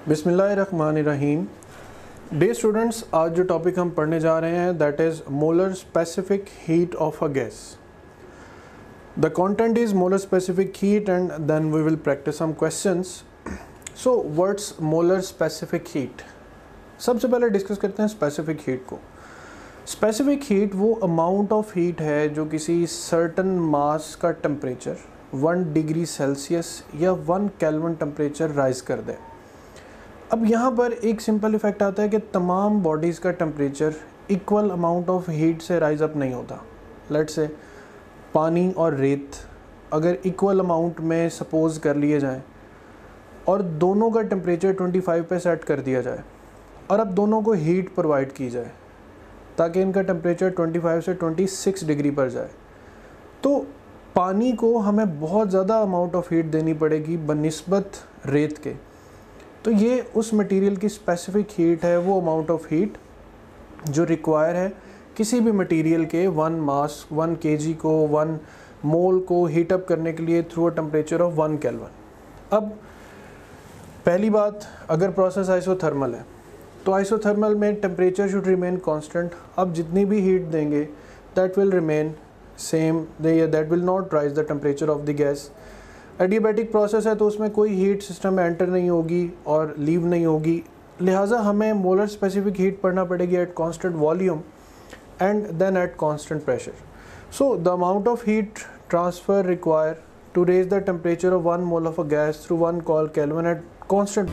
बिस्मिल्लाहिर्रहमानिर्रहीम। Day students, आज जो टॉपिक हम पढ़ने जा रहे हैं that is molar specific heat of a gas. The content is molar specific heat and then we will practise some questions. So what's molar specific heat? सबसे पहले डिस्कस करते हैं स्पेसिफिक हीट को। स्पेसिफिक हीट वो amount of heat है जो किसी certain मास का टेम्परेचर 1 डिग्री सेल्सियस या 1 केल्विन टेम्परेचर राइज कर दे। अब यहाँ पर एक सिंपल इफेक्ट आता है कि तमाम बॉडीज़ का temperature equal amount of heat से राइज अप नहीं होता। लेट्स से पानी और रेत अगर इक्वल अमाउंट में सपोज कर लिए जाए और दोनों का टेम्परेचर 25 पे सेट कर दिया जाए और अब दोनों को हीट प्रोवाइड की जाए ताकि इनका टेम्परेचर 25 से 26 डिग्री पर जाए, तो पानी को हमें बहुत ज़्यादा अमाउंट ऑफ हीट देनी पड़ेगी बनिस्बत रेत के। तो ये उस मटेरियल की स्पेसिफिक हीट है, वो अमाउंट ऑफ हीट जो रिक्वायर है किसी भी मटेरियल के 1 मास 1 केजी को 1 मोल को हीट अप करने के लिए through a temperature of 1 kelvin. अब पहली बात, अगर प्रोसेस आइसोथर्मल है तो आइसोथर्मल में टेम्परेचर शुड रिमेन कांस्टेंट। अब जितनी भी हीट देंगे that will remain same, that will not rise the temperature of the gas. Adiabatic process है तो उसमें कोई हीट सिस्टम में एंटर नहीं होगी और लीव नहीं होगी, लिहाजा हमें मोलर स्पेसिफिक हीट पढ़ना पड़ेगी at constant volume and then at constant pressure. So the amount of heat transfer require to raise the temperature of 1 mole of a gas through 1 kelvin at constant